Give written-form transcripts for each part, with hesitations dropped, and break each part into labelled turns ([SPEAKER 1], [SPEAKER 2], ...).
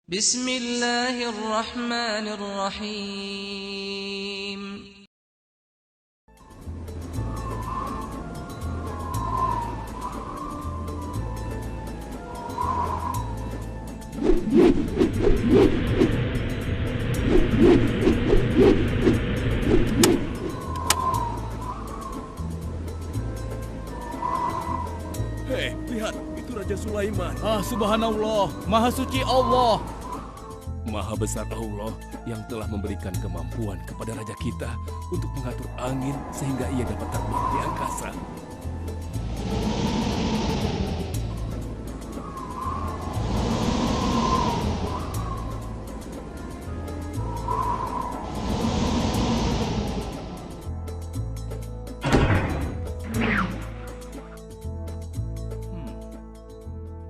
[SPEAKER 1] Bismillahirrahmanirrahim.
[SPEAKER 2] Hei, lihat, itu Raja Sulaiman.
[SPEAKER 3] Subhanallah, Maha Suci Allah.
[SPEAKER 2] Maha besar Allah yang telah memberikan kemampuan kepada raja kita untuk mengatur angin sehingga ia dapat terbang di angkasa.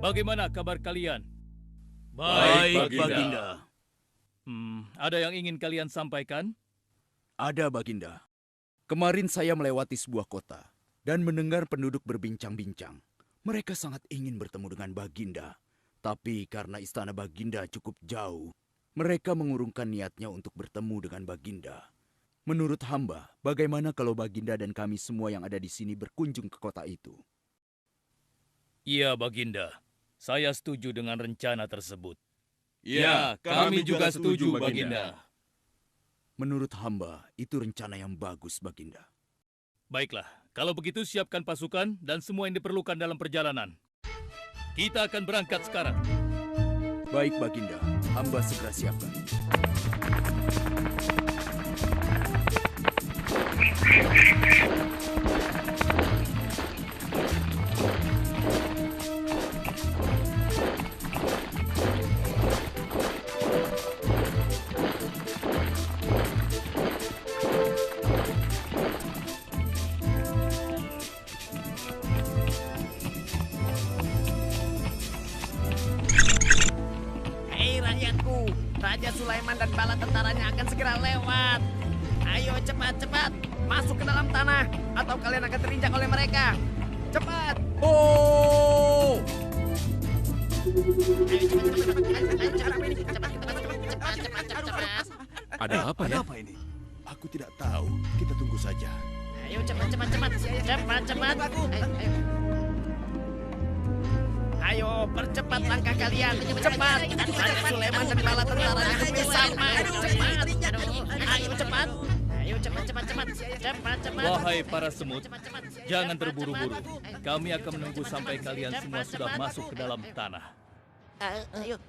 [SPEAKER 3] Bagaimana kabar kalian?
[SPEAKER 2] Baik, Baginda.
[SPEAKER 3] Ada yang ingin kalian sampaikan?
[SPEAKER 4] Ada, Baginda. Kemarin saya melewati sebuah kota dan mendengar penduduk berbincang-bincang. Mereka sangat ingin bertemu dengan Baginda. Tapi karena istana Baginda cukup jauh, mereka mengurungkan niatnya untuk bertemu dengan Baginda. Menurut hamba, bagaimana kalau Baginda dan kami semua yang ada di sini berkunjung ke kota itu?
[SPEAKER 3] Iya, Baginda. Saya setuju dengan rencana tersebut.
[SPEAKER 2] Ya, kami juga setuju, Baginda.
[SPEAKER 4] Menurut hamba, itu rencana yang bagus, Baginda.
[SPEAKER 3] Baiklah, kalau begitu siapkan pasukan dan semua yang diperlukan dalam perjalanan. Kita akan berangkat sekarang.
[SPEAKER 4] Baik, Baginda. Hamba segera siapkan.
[SPEAKER 5] Raja Sulaiman dan bala tentaranya akan segera lewat. Ayo cepat-cepat masuk ke dalam tanah atau kalian akan terinjak oleh mereka. Cepat.
[SPEAKER 4] Oh!
[SPEAKER 5] Cepat.
[SPEAKER 2] Ada apa ya?
[SPEAKER 4] Apa ini? Aku tidak tahu. Kita tunggu saja.
[SPEAKER 5] Ayo cepat. Ayo percepat langkah kalian. Cepat. Raja Sulaiman dan bala tentaranya bersama. Cepat. Ayo cepat.
[SPEAKER 3] Wahai para semut, jangan terburu-buru. Kami akan menunggu sampai kalian semua sudah masuk ke dalam tanah.
[SPEAKER 5] Ayo.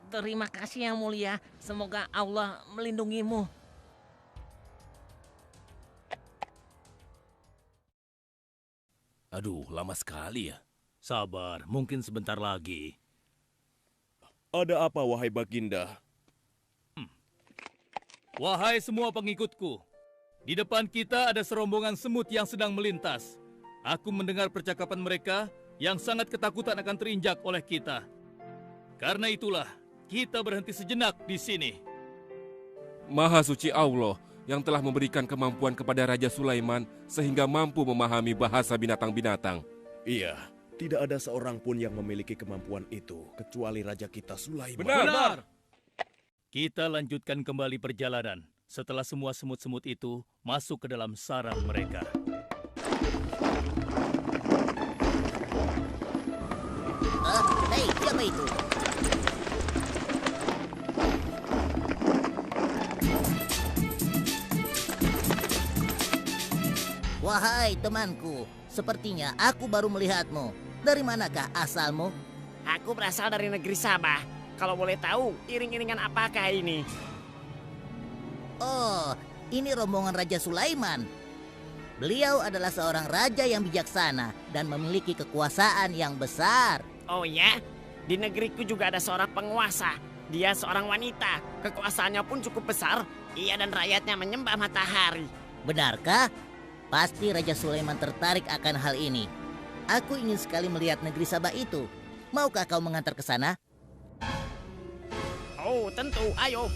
[SPEAKER 5] Terima kasih yang mulia. Semoga Allah melindungimu.
[SPEAKER 2] Aduh, lama sekali ya.
[SPEAKER 3] Sabar, mungkin sebentar lagi.
[SPEAKER 2] Ada apa, wahai Baginda?
[SPEAKER 3] Wahai semua pengikutku, di depan kita ada serombongan semut yang sedang melintas. Aku mendengar percakapan mereka yang sangat ketakutan akan terinjak oleh kita. Karena itulah, kita berhenti sejenak di sini.
[SPEAKER 6] Maha suci Allah yang telah memberikan kemampuan kepada Raja Sulaiman sehingga mampu memahami bahasa binatang-binatang.
[SPEAKER 7] Iya, tidak ada seorang pun yang memiliki kemampuan itu kecuali Raja kita Sulaiman.
[SPEAKER 6] Benar.
[SPEAKER 3] Kita lanjutkan kembali perjalanan setelah semua semut-semut itu masuk ke dalam sarang mereka.
[SPEAKER 5] Hei, siapa itu?
[SPEAKER 8] Wahai temanku, sepertinya aku baru melihatmu. Dari manakah asalmu?
[SPEAKER 5] Aku berasal dari negeri Sabah. Kalau boleh tahu, iring-iringan apakah ini?
[SPEAKER 8] Oh, ini rombongan Raja Sulaiman. Beliau adalah seorang raja yang bijaksana dan memiliki kekuasaan yang besar.
[SPEAKER 5] Oh ya, di negeriku juga ada seorang penguasa. Dia seorang wanita. Kekuasaannya pun cukup besar. Ia dan rakyatnya menyembah matahari.
[SPEAKER 8] Benarkah? Pasti Raja Sulaiman tertarik akan hal ini. Aku ingin sekali melihat negeri Sabah itu. Maukah kau mengantar ke sana?
[SPEAKER 5] Oh, tentu. Ayo.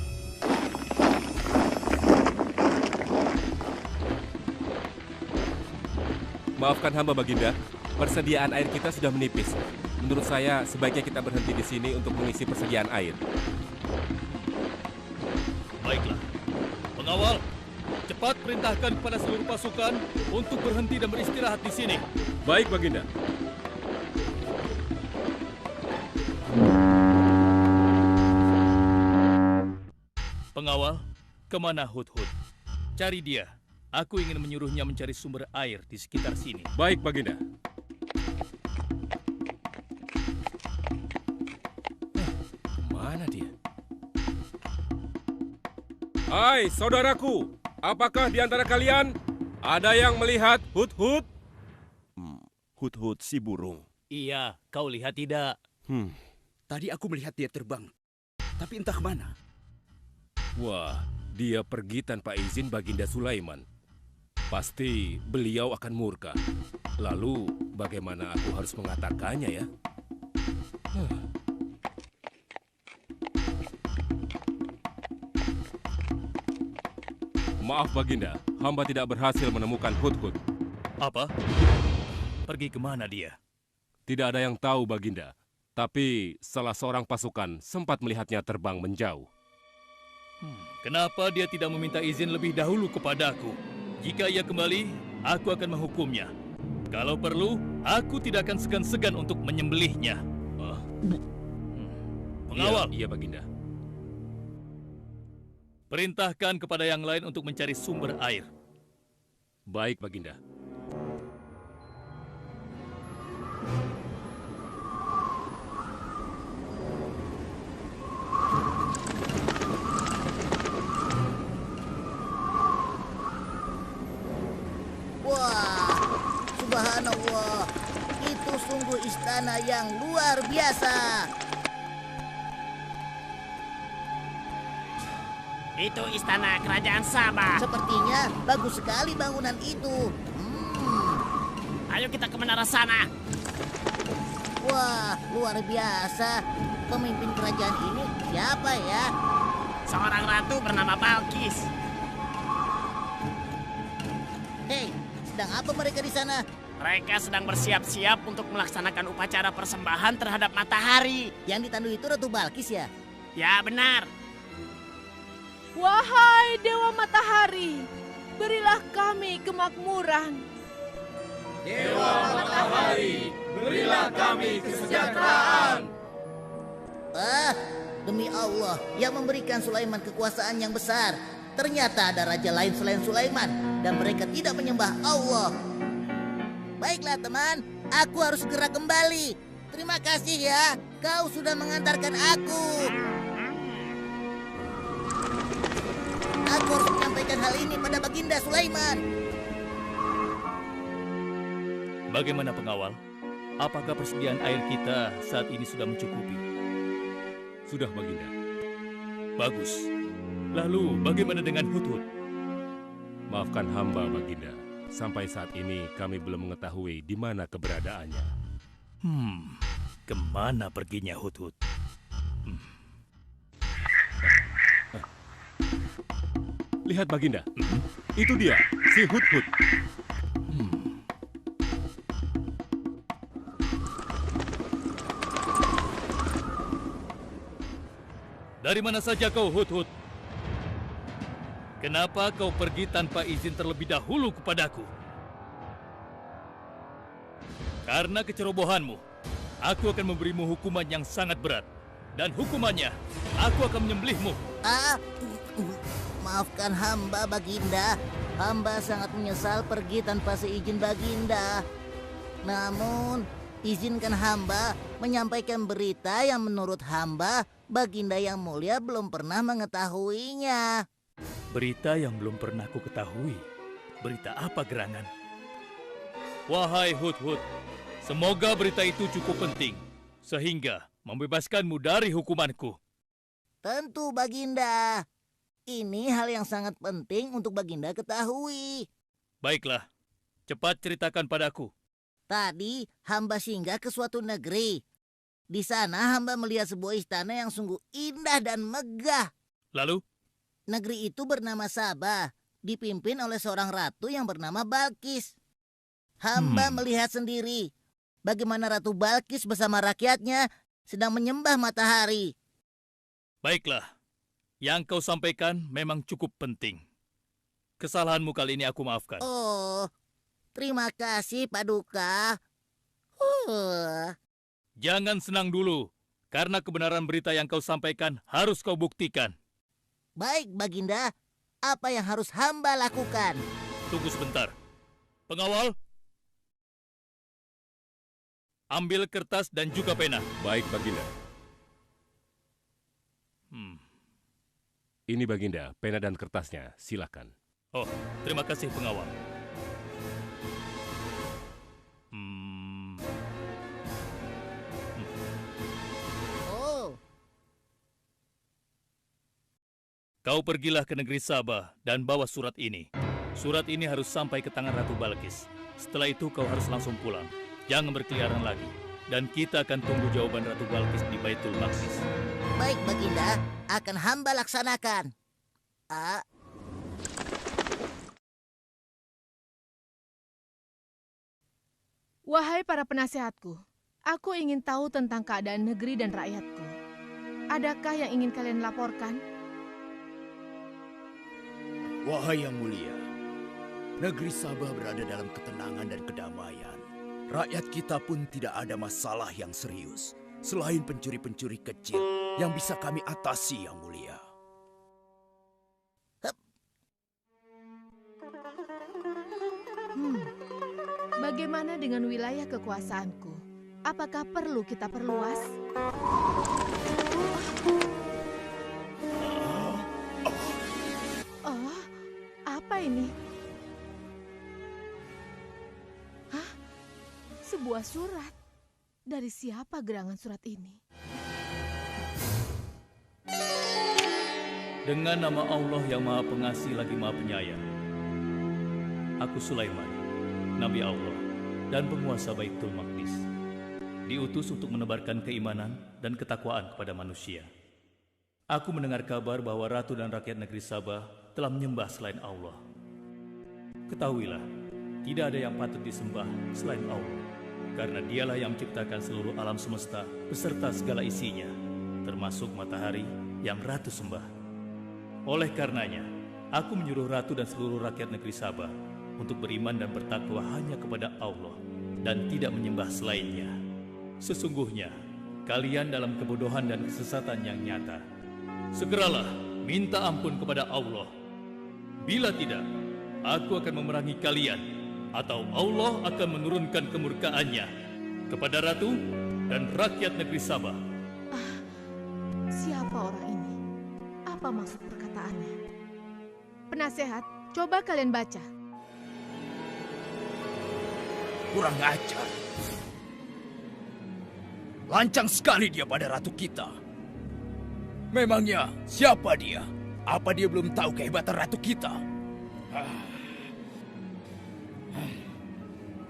[SPEAKER 6] Maafkan hamba Baginda, persediaan air kita sudah menipis. menurut saya sebaiknya kita berhenti di sini untuk mengisi persediaan air.
[SPEAKER 3] Baiklah. Pengawal, cepat perintahkan kepada seluruh pasukan untuk berhenti dan beristirahat di sini.
[SPEAKER 6] Baik, Baginda.
[SPEAKER 3] Pengawal, kemana Hudhud? Cari dia. Aku ingin menyuruhnya mencari sumber air di sekitar sini.
[SPEAKER 6] Baik, Baginda.
[SPEAKER 2] Mana dia?
[SPEAKER 6] Hai, saudaraku. Apakah di antara kalian ada yang melihat Hudhud?
[SPEAKER 7] Hudhud si burung.
[SPEAKER 3] Iya, kau lihat tidak?
[SPEAKER 4] Tadi aku melihat dia terbang, tapi entah kemana.
[SPEAKER 2] Wah, dia pergi tanpa izin Baginda Sulaiman. Pasti beliau akan murka. Lalu, bagaimana aku harus mengatakannya ya?
[SPEAKER 6] Maaf, Baginda. Hamba tidak berhasil menemukan Hudhud.
[SPEAKER 3] Apa? Pergi kemana dia?
[SPEAKER 6] Tidak ada yang tahu, Baginda. Tapi salah seorang pasukan sempat melihatnya terbang menjauh.
[SPEAKER 3] Kenapa dia tidak meminta izin lebih dahulu kepadaku? Jika ia kembali, aku akan menghukumnya. Kalau perlu, aku tidak akan segan-segan untuk menyembelihnya. Pengawal,
[SPEAKER 2] Iya, Baginda.
[SPEAKER 3] perintahkan kepada yang lain untuk mencari sumber air.
[SPEAKER 2] Baik, Baginda.
[SPEAKER 8] Wah, subhanallah. Itu sungguh istana yang luar biasa.
[SPEAKER 5] Itu istana kerajaan Sabah.
[SPEAKER 8] Sepertinya bagus sekali bangunan itu.
[SPEAKER 5] Ayo kita ke menara sana.
[SPEAKER 8] Wah, luar biasa. Pemimpin kerajaan ini siapa ya?
[SPEAKER 5] Seorang ratu bernama Balkis.
[SPEAKER 8] Hei, sedang apa mereka di sana?
[SPEAKER 5] Mereka sedang bersiap-siap untuk melaksanakan upacara persembahan terhadap matahari.
[SPEAKER 8] Yang ditandu itu Ratu Balkis ya?
[SPEAKER 5] Ya, benar.
[SPEAKER 1] Wahai Dewa Matahari, berilah kami kemakmuran.
[SPEAKER 8] Demi Allah yang memberikan Sulaiman kekuasaan yang besar. Ternyata ada raja lain selain Sulaiman dan mereka tidak menyembah Allah. Baiklah teman, aku harus segera kembali. Terima kasih ya, kau sudah mengantarkan aku. Aku harus menyampaikan hal ini pada Baginda Sulaiman.
[SPEAKER 3] Bagaimana pengawal? Apakah persediaan air kita saat ini sudah mencukupi?
[SPEAKER 6] Sudah, Baginda.
[SPEAKER 3] Bagus. Lalu bagaimana dengan Hudhud?
[SPEAKER 6] Maafkan hamba, Baginda. Sampai saat ini kami belum mengetahui di mana keberadaannya.
[SPEAKER 3] Kemana perginya Hudhud?
[SPEAKER 6] Lihat, Baginda. Itu dia, si Hudhud.
[SPEAKER 3] Dari mana saja kau, Hudhud? Kenapa kau pergi tanpa izin terlebih dahulu kepadaku? Karena kecerobohanmu, aku akan memberimu hukuman yang sangat berat. Dan hukumannya, aku akan menyembelihmu.
[SPEAKER 8] Maafkan hamba, Baginda. Hamba sangat menyesal pergi tanpa seizin Baginda. Namun, izinkan hamba menyampaikan berita yang menurut hamba, Baginda yang mulia belum pernah mengetahuinya.
[SPEAKER 3] Berita yang belum pernah ku ketahui. Berita apa gerangan? Wahai Hudhud, semoga berita itu cukup penting, sehingga membebaskanmu dari hukumanku.
[SPEAKER 8] Tentu, Baginda. Ini hal yang sangat penting untuk Baginda ketahui.
[SPEAKER 3] Baiklah, cepat ceritakan padaku.
[SPEAKER 8] Tadi hamba singgah ke suatu negeri. Di sana hamba melihat sebuah istana yang sungguh indah dan megah.
[SPEAKER 3] Lalu?
[SPEAKER 8] Negeri itu bernama Sabah, dipimpin oleh seorang ratu yang bernama Balkis. Hamba melihat sendiri bagaimana Ratu Balkis bersama rakyatnya sedang menyembah matahari.
[SPEAKER 3] Baiklah, yang kau sampaikan memang cukup penting. Kesalahanmu kali ini aku maafkan.
[SPEAKER 8] Oh, terima kasih, Paduka.
[SPEAKER 3] Jangan senang dulu, karena kebenaran berita yang kau sampaikan harus kau buktikan.
[SPEAKER 8] Baik, Baginda. Apa yang harus hamba lakukan?
[SPEAKER 3] Tunggu sebentar. Pengawal, ambil kertas dan juga pena.
[SPEAKER 2] Baik, Baginda. Ini Baginda, pena dan kertasnya. Silakan.
[SPEAKER 3] Oh, terima kasih pengawal.
[SPEAKER 8] Oh,
[SPEAKER 3] Kau pergilah ke negeri Sabah dan bawa surat ini. Surat ini harus sampai ke tangan Ratu Balkis. Setelah itu kau harus langsung pulang. Jangan berkeliaran lagi. Dan kita akan tunggu jawaban Ratu Balkis di Baitul Maqdis.
[SPEAKER 8] baik, Baginda. Akan hamba laksanakan.
[SPEAKER 1] Wahai para penasehatku, aku ingin tahu tentang keadaan negeri dan rakyatku. Adakah yang ingin kalian laporkan?
[SPEAKER 4] Wahai yang mulia, negeri Sabah berada dalam ketenangan dan kedamaian. Rakyat kita pun tidak ada masalah yang serius, selain pencuri-pencuri kecil yang bisa kami atasi, yang mulia.
[SPEAKER 1] Bagaimana dengan wilayah kekuasaanku? Apakah perlu kita perluas? Oh, apa ini? Hah? Sebuah surat. Dari siapa gerangan surat ini?
[SPEAKER 3] Dengan nama Allah yang Maha Pengasih lagi Maha Penyayang. Aku Sulaiman, Nabi Allah dan penguasa Baitul Maqdis. Diutus untuk menebarkan keimanan dan ketakwaan kepada manusia. Aku mendengar kabar bahwa ratu dan rakyat negeri Sabah telah menyembah selain Allah. Ketahuilah, tidak ada yang patut disembah selain Allah, karena dialah yang menciptakan seluruh alam semesta beserta segala isinya, termasuk matahari yang ratu sembah. Oleh karenanya, aku menyuruh ratu dan seluruh rakyat negeri Sabah untuk beriman dan bertakwa hanya kepada Allah dan tidak menyembah selainnya. Sesungguhnya, kalian dalam kebodohan dan kesesatan yang nyata. Segeralah minta ampun kepada Allah. Bila tidak, aku akan memerangi kalian, atau Allah akan menurunkan kemurkaannya kepada ratu dan rakyat negeri Sabah.
[SPEAKER 1] Siapa orang ini? Apa maksud perkataannya? Penasehat, coba kalian baca.
[SPEAKER 4] Kurang ajar. Lancang sekali dia pada ratu kita. Memangnya siapa dia? Apa dia belum tahu kehebatan ratu kita?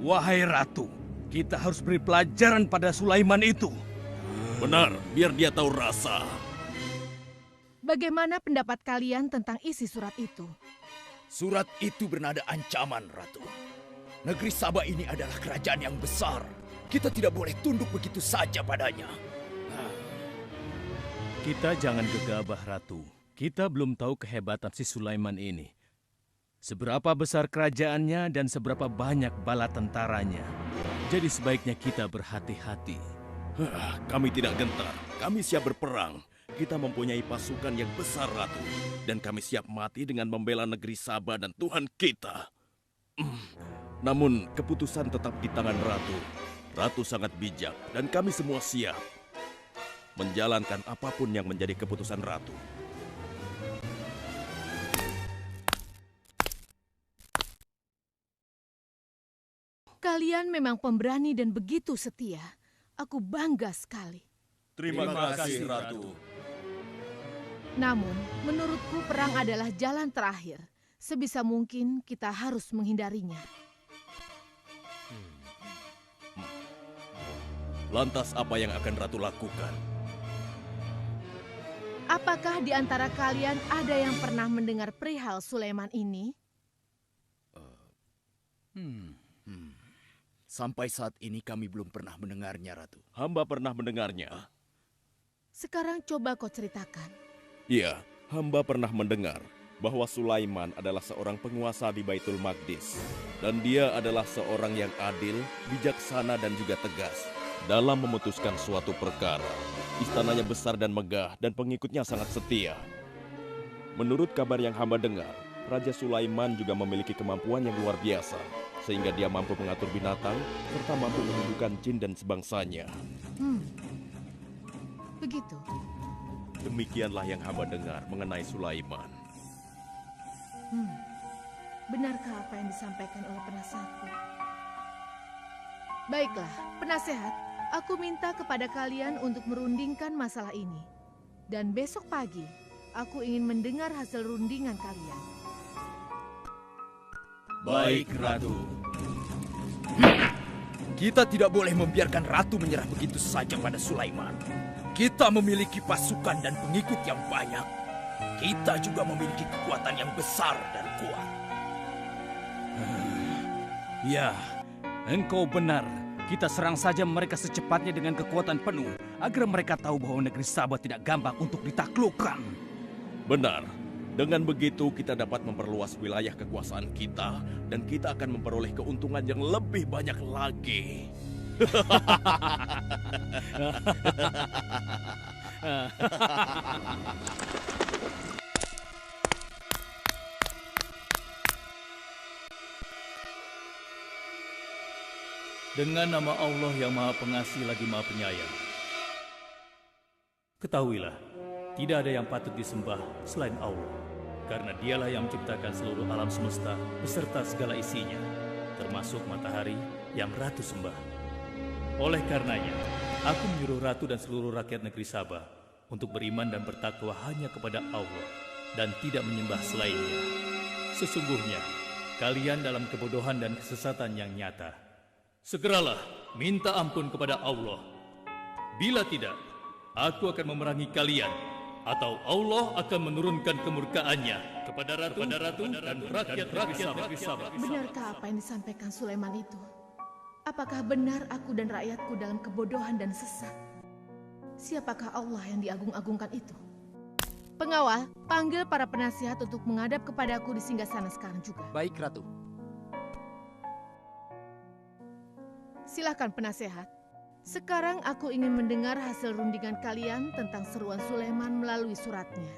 [SPEAKER 9] Wahai ratu, kita harus beri pelajaran pada Sulaiman itu.
[SPEAKER 7] Benar, biar dia tahu rasa.
[SPEAKER 1] Bagaimana pendapat kalian tentang isi surat itu?
[SPEAKER 4] Surat itu bernada ancaman, Ratu. Negeri Sabah ini adalah kerajaan yang besar. Kita tidak boleh tunduk begitu saja padanya.
[SPEAKER 9] Kita jangan gegabah, Ratu. Kita belum tahu kehebatan si Sulaiman ini. Seberapa besar kerajaannya dan seberapa banyak bala tentaranya. Jadi sebaiknya kita berhati-hati.
[SPEAKER 7] Kami tidak gentar, kami siap berperang. Kita mempunyai pasukan yang besar, Ratu. Dan kami siap mati dengan membela negeri Sabah dan Tuhan kita. Namun, keputusan tetap di tangan Ratu. Ratu sangat bijak, dan kami semua siap menjalankan apapun yang menjadi keputusan Ratu.
[SPEAKER 1] Kalian memang pemberani dan begitu setia. Aku bangga sekali.
[SPEAKER 7] Terima kasih, Ratu.
[SPEAKER 1] Namun, menurutku perang adalah jalan terakhir. Sebisa mungkin kita harus menghindarinya.
[SPEAKER 7] Lantas apa yang akan Ratu lakukan?
[SPEAKER 1] Apakah di antara kalian ada yang pernah mendengar perihal Sulaiman ini?
[SPEAKER 4] Sampai saat ini kami belum pernah mendengarnya, Ratu.
[SPEAKER 7] Hamba pernah mendengarnya.
[SPEAKER 1] Sekarang coba kau ceritakan.
[SPEAKER 7] Iya, hamba pernah mendengar bahwa Sulaiman adalah seorang penguasa di Baitul Maqdis. Dan dia adalah seorang yang adil, bijaksana dan juga tegas dalam memutuskan suatu perkara. Istananya besar dan megah dan pengikutnya sangat setia. Menurut kabar yang hamba dengar, Raja Sulaiman juga memiliki kemampuan yang luar biasa, sehingga dia mampu mengatur binatang, serta mampu menundukkan jin dan sebangsanya.
[SPEAKER 1] Begitu.
[SPEAKER 7] Demikianlah yang hamba dengar mengenai Sulaiman.
[SPEAKER 1] Benarkah apa yang disampaikan oleh penasehatku? Baiklah, penasehat, aku minta kepada kalian untuk merundingkan masalah ini. Dan besok pagi, aku ingin mendengar hasil rundingan kalian.
[SPEAKER 4] Baik, Ratu. Kita tidak boleh membiarkan Ratu menyerah begitu saja pada Sulaiman. Kita memiliki pasukan dan pengikut yang banyak. Kita juga memiliki kekuatan yang besar dan kuat.
[SPEAKER 9] Ya, engkau benar. Kita serang saja mereka secepatnya dengan kekuatan penuh, agar mereka tahu bahwa negeri Sabah tidak gampang untuk ditaklukkan.
[SPEAKER 7] Benar. Dengan begitu kita dapat memperluas wilayah kekuasaan kita dan kita akan memperoleh keuntungan yang lebih banyak lagi.
[SPEAKER 3] Dengan nama Allah yang Maha Pengasih lagi Maha Penyayang. Ketahuilah, tidak ada yang patut disembah selain Allah, karena dialah yang menciptakan seluruh alam semesta beserta segala isinya, termasuk matahari yang Ratu sembah. Oleh karenanya, aku menyuruh Ratu dan seluruh rakyat negeri Sabah untuk beriman dan bertakwa hanya kepada Allah dan tidak menyembah selainnya. Sesungguhnya, kalian dalam kebodohan dan kesesatan yang nyata. Segeralah minta ampun kepada Allah. Bila tidak, aku akan memerangi kalian, atau Allah akan menurunkan kemurkaannya kepada Ratu dan rakyat-rakyat negeri Sabah.
[SPEAKER 1] Benarkah apa yang disampaikan Sulaiman itu? Apakah benar aku dan rakyatku dalam kebodohan dan sesat? Siapakah Allah yang diagung-agungkan itu? Pengawal, panggil para penasihat untuk menghadap kepadaku di singgasana sekarang juga.
[SPEAKER 4] Baik, Ratu.
[SPEAKER 1] Silakan penasehat. Sekarang aku ingin mendengar hasil rundingan kalian tentang seruan Sulaiman melalui suratnya.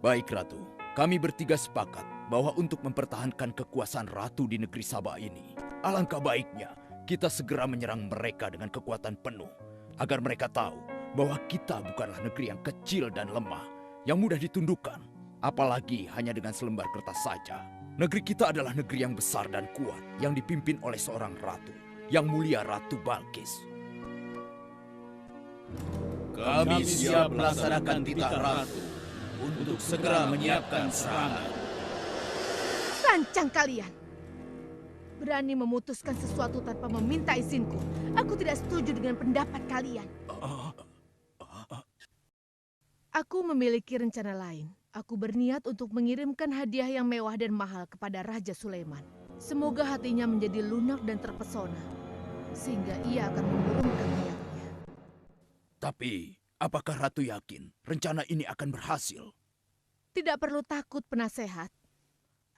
[SPEAKER 4] Baik, Ratu. Kami bertiga sepakat bahwa untuk mempertahankan kekuasaan Ratu di negeri Sabah ini, alangkah baiknya kita segera menyerang mereka dengan kekuatan penuh, agar mereka tahu bahwa kita bukanlah negeri yang kecil dan lemah, yang mudah ditundukkan, apalagi hanya dengan selembar kertas saja. Negeri kita adalah negeri yang besar dan kuat, yang dipimpin oleh seorang ratu, yang mulia Ratu Balkis.
[SPEAKER 10] Kami siap melaksanakan titah Ratu untuk segera menyiapkan serangan.
[SPEAKER 1] Lancang kalian! Berani memutuskan sesuatu tanpa meminta izinku. Aku tidak setuju dengan pendapat kalian. Aku memiliki rencana lain. Aku berniat untuk mengirimkan hadiah yang mewah dan mahal kepada Raja Sulaiman. Semoga hatinya menjadi lunak dan terpesona, sehingga ia akan menurunkan niatnya.
[SPEAKER 4] Tapi, apakah Ratu yakin rencana ini akan berhasil?
[SPEAKER 1] Tidak perlu takut, penasehat.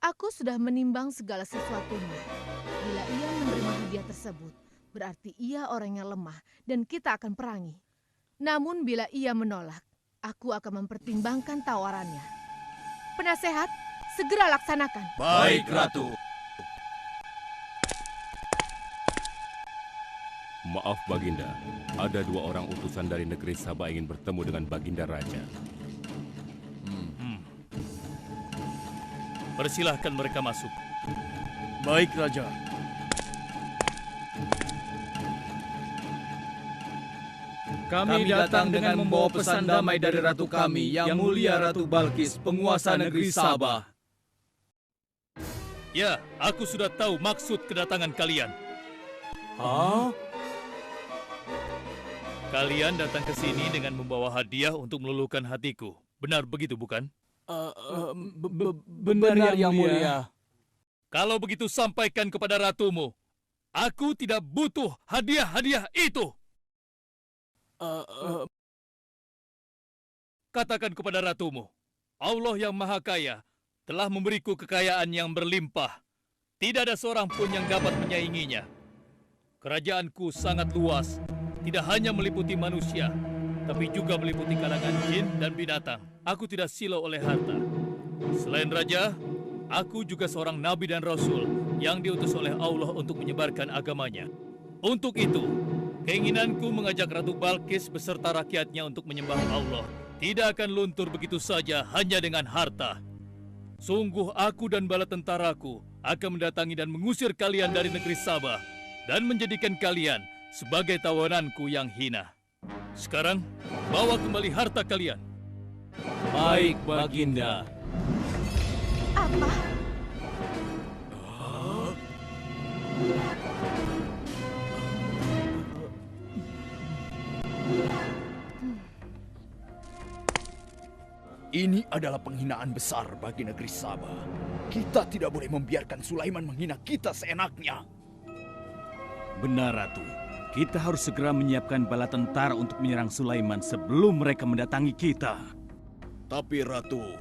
[SPEAKER 1] Aku sudah menimbang segala sesuatunya. Bila ia menerima hadiah tersebut, berarti ia orangnya lemah dan kita akan perangi. Namun bila ia menolak, aku akan mempertimbangkan tawarannya. Penasehat, segera laksanakan.
[SPEAKER 10] Baik, Ratu.
[SPEAKER 2] Maaf Baginda, ada 2 orang utusan dari negeri Sabah ingin bertemu dengan Baginda Raja.
[SPEAKER 3] Persilahkan mereka masuk.
[SPEAKER 9] Baik, Raja.
[SPEAKER 10] Kami datang dengan membawa pesan damai dari Ratu kami, Yang Mulia Ratu Balkis, penguasa negeri Sabah.
[SPEAKER 3] Ya, aku sudah tahu maksud kedatangan kalian.
[SPEAKER 10] Hah?
[SPEAKER 3] Kalian datang ke sini dengan membawa hadiah untuk meluluhkan hatiku. Benar begitu, bukan?
[SPEAKER 10] Benar, Yang Mulia.
[SPEAKER 3] Kalau begitu, sampaikan kepada ratumu. Aku tidak butuh hadiah-hadiah itu. Katakan kepada ratumu, Allah yang Maha Kaya telah memberiku kekayaan yang berlimpah. Tidak ada seorang pun yang dapat menyainginya. Kerajaanku sangat luas, tidak hanya meliputi manusia, tapi juga meliputi kalangan jin dan binatang. Aku tidak silau oleh harta. Selain raja, aku juga seorang nabi dan rasul yang diutus oleh Allah untuk menyebarkan agamanya. Untuk itu, keinginanku mengajak Ratu Balkis beserta rakyatnya untuk menyembah Allah tidak akan luntur begitu saja hanya dengan harta. Sungguh aku dan bala tentaraku akan mendatangi dan mengusir kalian dari negeri Sabah dan menjadikan kalian sebagai tawananku yang hina. Sekarang, bawa kembali harta kalian.
[SPEAKER 9] Baik, Baginda.
[SPEAKER 1] Apa?
[SPEAKER 4] Ini adalah penghinaan besar bagi negeri Sabah. Kita tidak boleh membiarkan Sulaiman menghina kita seenaknya.
[SPEAKER 9] Benar, Ratu. Kita harus segera menyiapkan bala tentara untuk menyerang Sulaiman sebelum mereka mendatangi kita.
[SPEAKER 7] Tapi Ratu,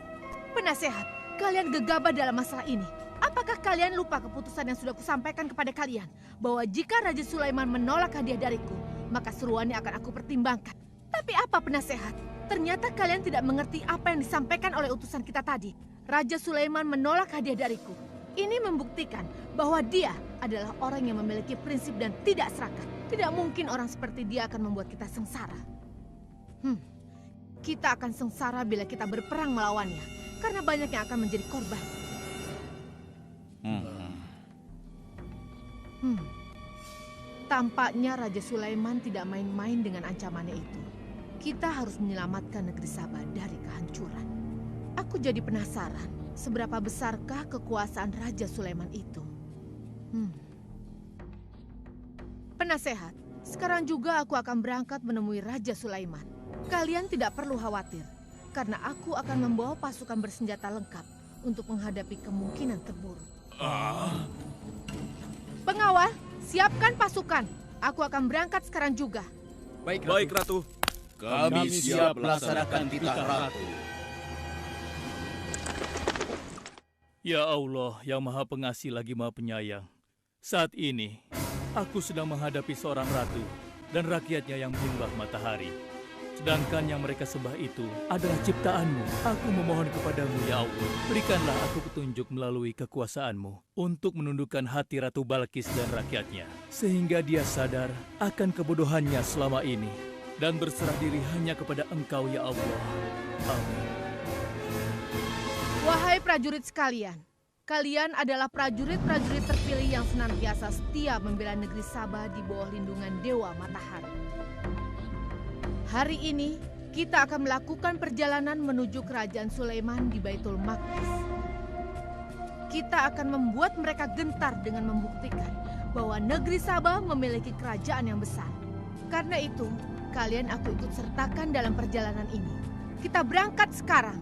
[SPEAKER 1] Penasehat, kalian gegabah dalam masalah ini. Apakah kalian lupa keputusan yang sudah kusampaikan kepada kalian? Bahwa jika Raja Sulaiman menolak hadiah dariku, maka seruannya akan aku pertimbangkan. Tapi apa penasehat? Ternyata kalian tidak mengerti apa yang disampaikan oleh utusan kita tadi. Raja Sulaiman menolak hadiah dariku. Ini membuktikan bahwa dia adalah orang yang memiliki prinsip dan tidak serakah. Tidak mungkin orang seperti dia akan membuat kita sengsara. Kita akan sengsara bila kita berperang melawannya, karena banyak yang akan menjadi korban. Tampaknya Raja Sulaiman tidak main-main dengan ancamannya itu. Kita harus menyelamatkan negeri Sabah dari kehancuran. Aku jadi penasaran, seberapa besarkah kekuasaan Raja Sulaiman itu? Penasehat, sekarang juga aku akan berangkat menemui Raja Sulaiman. Kalian tidak perlu khawatir, karena aku akan membawa pasukan bersenjata lengkap untuk menghadapi kemungkinan terburuk. Pengawal, siapkan pasukan. Aku akan berangkat sekarang juga.
[SPEAKER 7] baik Ratu.
[SPEAKER 10] Kami siap melaksanakan titah Ratu.
[SPEAKER 3] Ya Allah, yang Maha Pengasih lagi Maha Penyayang. Saat ini, aku sedang menghadapi seorang ratu dan rakyatnya yang menyembah matahari. Sedangkan yang mereka sembah itu adalah ciptaanmu. Aku memohon kepadamu, ya Allah, berikanlah aku petunjuk melalui kekuasaanmu untuk menundukkan hati Ratu Balkis dan rakyatnya, sehingga dia sadar akan kebodohannya selama ini dan berserah diri hanya kepada Engkau, ya Allah. Amin.
[SPEAKER 1] Wahai prajurit sekalian, kalian adalah prajurit-prajurit terpilih yang senantiasa setia membela negeri Sabah di bawah lindungan Dewa Matahari. Hari ini, kita akan melakukan perjalanan menuju kerajaan Sulaiman di Baitul Maqdis. Kita akan membuat mereka gentar dengan membuktikan bahwa negeri Sabah memiliki kerajaan yang besar. Karena itu, kalian aku ikut sertakan dalam perjalanan ini. Kita berangkat sekarang.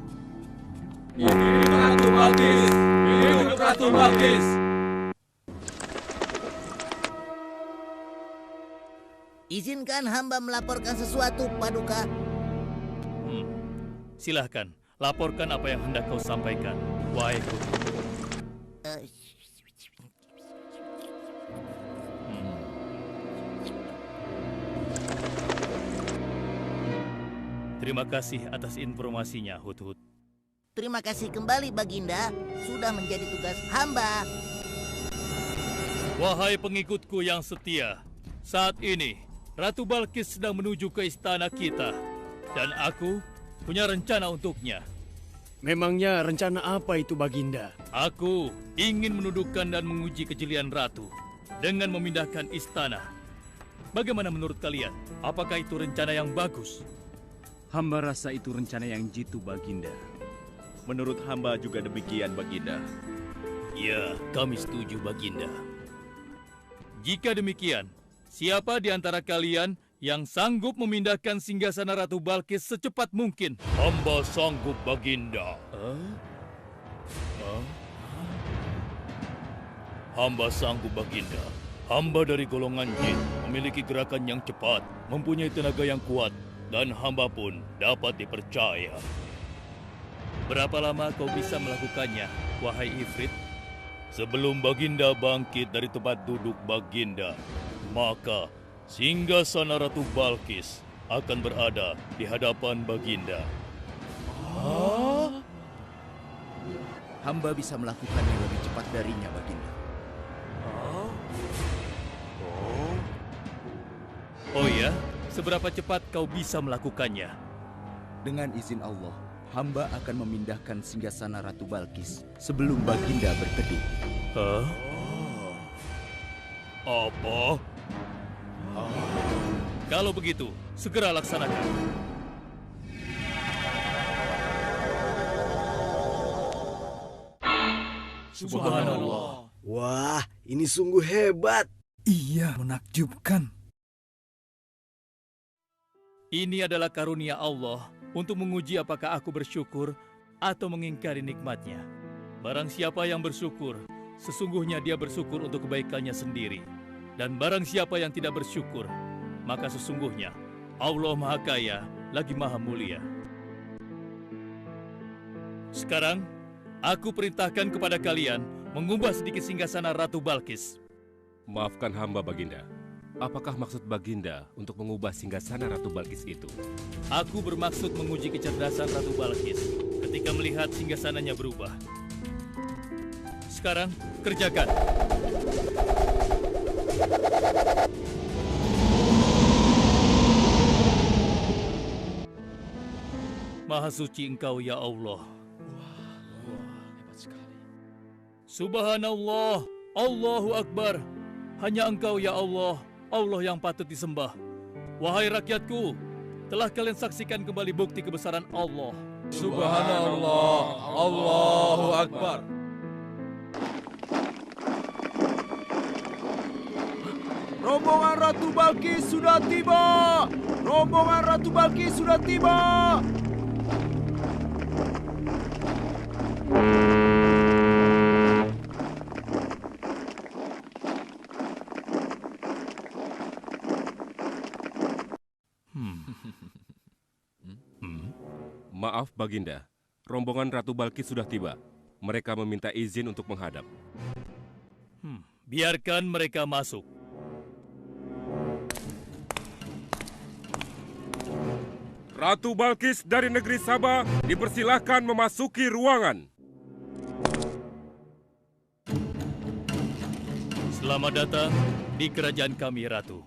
[SPEAKER 10] Hidup Ratu Balkis! Hidup Ratu Balkis!
[SPEAKER 8] Izinkan hamba melaporkan sesuatu, Paduka.
[SPEAKER 3] Silahkan, laporkan apa yang hendak kau sampaikan, wahai guru. Terima kasih atas informasinya, Hudhud.
[SPEAKER 8] Terima kasih kembali, Baginda. Sudah menjadi tugas hamba.
[SPEAKER 3] Wahai pengikutku yang setia, saat ini Ratu Balkis sedang menuju ke istana kita. Dan aku punya rencana untuknya.
[SPEAKER 10] Memangnya rencana apa itu, Baginda?
[SPEAKER 3] Aku ingin menundukkan dan menguji kejelian Ratu dengan memindahkan istana. Bagaimana menurut kalian? Apakah itu rencana yang bagus?
[SPEAKER 9] Hamba rasa itu rencana yang jitu, Baginda.
[SPEAKER 7] Menurut hamba juga demikian, Baginda.
[SPEAKER 3] Ya, kami setuju, Baginda. Jika demikian, siapa di antara kalian yang sanggup memindahkan singgasana Ratu Balkis secepat mungkin? Hamba sanggup, Baginda. Hamba sanggup, Baginda. Hamba dari golongan jin memiliki gerakan yang cepat, mempunyai tenaga yang kuat, dan hamba pun dapat dipercaya. Berapa lama kau bisa melakukannya, wahai Ifrit? Sebelum Baginda bangkit dari tempat duduk Baginda, maka singgasana Ratu Balkis akan berada di hadapan Baginda.
[SPEAKER 4] Hamba bisa melakukannya lebih cepat darinya, Baginda.
[SPEAKER 3] Oh ya? Seberapa cepat kau bisa melakukannya?
[SPEAKER 4] Dengan izin Allah, hamba akan memindahkan singgasana Ratu Balkis sebelum Baginda berteduh.
[SPEAKER 3] Hah? Apa? Kalau begitu, segera laksanakan. Subhanallah.
[SPEAKER 11] Wah, ini sungguh hebat.
[SPEAKER 10] Iya, menakjubkan.
[SPEAKER 3] Ini adalah karunia Allah untuk menguji apakah aku bersyukur atau mengingkari nikmatnya. Barang siapa yang bersyukur, sesungguhnya dia bersyukur untuk kebaikannya sendiri. Dan barang siapa yang tidak bersyukur, maka sesungguhnya Allah Maha Kaya lagi Maha Mulia. Sekarang, aku perintahkan kepada kalian mengubah sedikit singgasana Ratu Balkis.
[SPEAKER 6] Maafkan hamba, Baginda. Apakah maksud Baginda untuk mengubah singgasana Ratu Balkis itu?
[SPEAKER 3] Aku bermaksud menguji kecerdasan Ratu Balkis ketika melihat singgasananya berubah. Sekarang, kerjakan. Maha suci Engkau, ya Allah.
[SPEAKER 4] Hebat sekali.
[SPEAKER 3] Subhanallah, Allahu Akbar. Hanya Engkau, ya Allah, Allah yang patut disembah. Wahai rakyatku, telah kalian saksikan kembali bukti kebesaran Allah.
[SPEAKER 10] Subhanallah, Allahu Akbar.
[SPEAKER 4] Rombongan Ratu Balkis sudah tiba! Rombongan Ratu Balkis sudah tiba!
[SPEAKER 6] Maaf, Baginda. Rombongan Ratu Balkis sudah tiba. Mereka meminta izin untuk menghadap.
[SPEAKER 3] Biarkan mereka masuk.
[SPEAKER 6] Ratu Balkis dari negeri Sabah dipersilahkan memasuki ruangan.
[SPEAKER 3] Selamat datang di kerajaan kami, Ratu.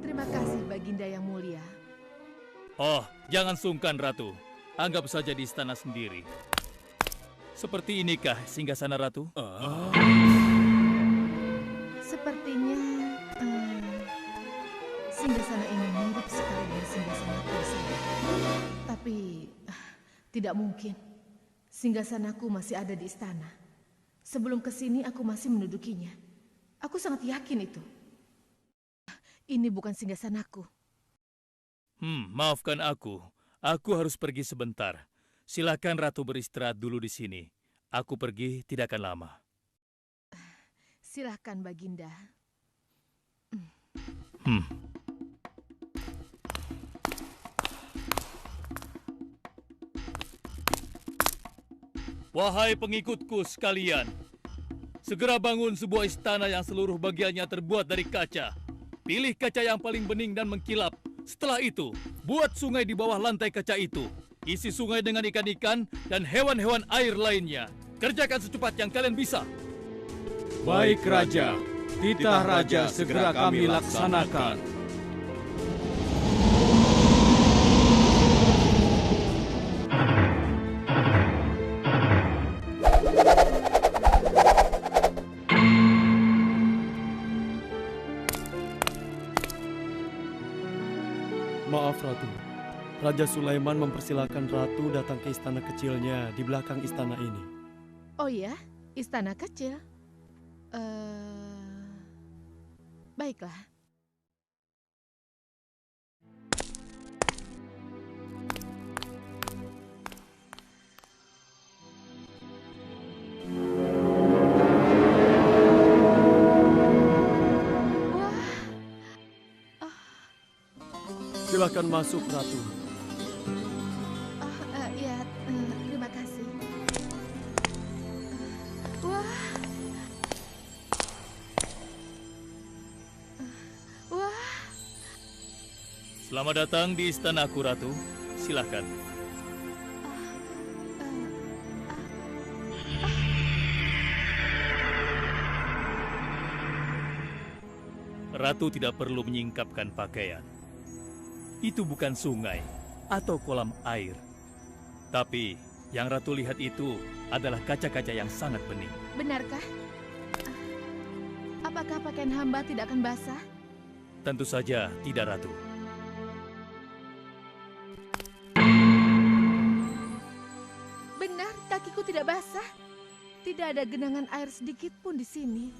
[SPEAKER 1] Terima kasih, Baginda yang mulia.
[SPEAKER 3] Oh, jangan sungkan, Ratu. Anggap saja di istana sendiri. Seperti inikah singgasana Ratu?
[SPEAKER 1] Sepertinya singgasana ini mirip sekali dengan singgasanaku saya. Tapi tidak mungkin. Singgasanaku masih ada di istana. Sebelum kesini aku masih mendudukinya. Aku sangat yakin itu. Ini bukan singgasanaku.
[SPEAKER 3] Maafkan aku. Aku harus pergi sebentar. Silakan Ratu beristirahat dulu di sini. Aku pergi tidak akan lama.
[SPEAKER 1] Silakan, Baginda.
[SPEAKER 3] Wahai pengikutku sekalian, segera bangun sebuah istana yang seluruh bagiannya terbuat dari kaca. Pilih kaca yang paling bening dan mengkilap. Setelah itu, buat sungai di bawah lantai kaca itu. Isi sungai dengan ikan-ikan dan hewan-hewan air lainnya. Kerjakan secepat yang kalian bisa.
[SPEAKER 10] Baik, Raja. Titah Raja segera kami laksanakan.
[SPEAKER 12] Maaf, Ratu. Raja Sulaiman mempersilahkan Ratu datang ke istana kecilnya di belakang istana ini.
[SPEAKER 1] Oh ya, istana kecil. Baiklah.
[SPEAKER 12] Silakan masuk, Ratu.
[SPEAKER 1] Ya, terima kasih. Wah. Wah.
[SPEAKER 3] Selamat datang di istanaku, Ratu. Silakan. Ratu tidak perlu menyingkapkan pakaian. Itu bukan sungai atau kolam air. Tapi yang Ratu lihat itu adalah kaca-kaca yang sangat bening.
[SPEAKER 1] Benarkah? Apakah pakaian hamba tidak akan basah?
[SPEAKER 3] Tentu saja tidak, Ratu.
[SPEAKER 1] Benar, kakiku tidak basah. Tidak ada genangan air sedikit pun di sini.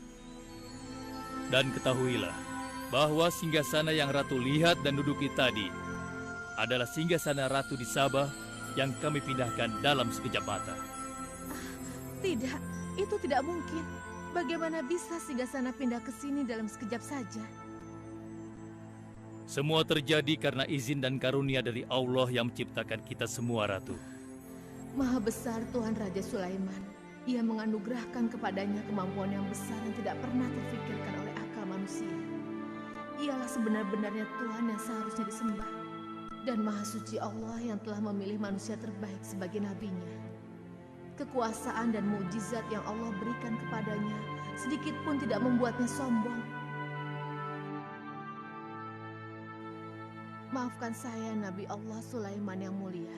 [SPEAKER 3] Dan ketahuilah bahwa singgasana yang Ratu lihat dan duduki tadi adalah singgasana Ratu di Sabah yang kami pindahkan dalam sekejap mata.
[SPEAKER 1] Tidak, itu tidak mungkin. Bagaimana bisa singgasana pindah ke sini dalam sekejap saja?
[SPEAKER 3] Semua terjadi karena izin dan karunia dari Allah yang menciptakan kita semua, Ratu.
[SPEAKER 1] Maha besar Tuhan Raja Sulaiman. Ia menganugerahkan kepadanya kemampuan yang besar yang tidak pernah terfikirkan oleh akal manusia. Ialah sebenar-benarnya Tuhan yang seharusnya disembah. Dan Maha Suci Allah yang telah memilih manusia terbaik sebagai nabinya. Kekuasaan dan mukjizat yang Allah berikan kepadanya sedikit pun tidak membuatnya sombong. Maafkan saya, Nabi Allah Sulaiman yang mulia.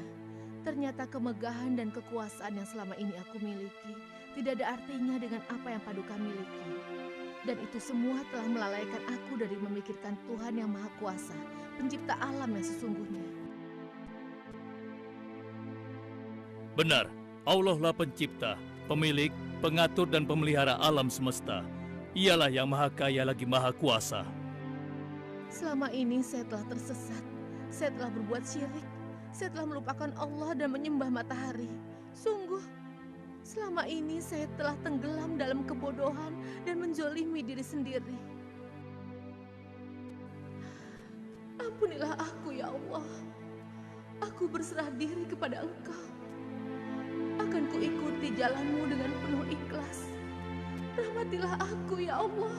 [SPEAKER 1] Ternyata kemegahan dan kekuasaan yang selama ini aku miliki tidak ada artinya dengan apa yang Paduka miliki. Dan itu semua telah melalaikan aku dari memikirkan Tuhan yang Maha Kuasa, pencipta alam yang sesungguhnya.
[SPEAKER 3] Benar, Allah lah pencipta, pemilik, pengatur dan pemelihara alam semesta. Ialah yang Maha Kaya lagi Maha Kuasa.
[SPEAKER 1] Selama ini saya telah tersesat, saya telah berbuat syirik, saya telah melupakan Allah dan menyembah matahari. Sungguh, selama ini saya telah tenggelam dalam kebodohan dan menzolimi diri sendiri. Ampunilah aku, ya Allah. Aku berserah diri kepada Engkau. Akan kuikuti jalanmu dengan penuh ikhlas. Rahmatilah aku, ya Allah.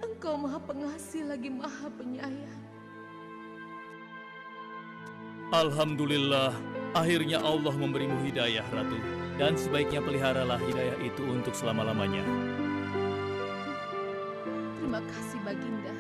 [SPEAKER 1] Engkau Maha Pengasih lagi Maha Penyayang.
[SPEAKER 3] Alhamdulillah, akhirnya Allah memberimu hidayah, Ratu. Dan sebaiknya peliharalah hidayah itu untuk selama-lamanya.
[SPEAKER 1] Terima kasih, Baginda.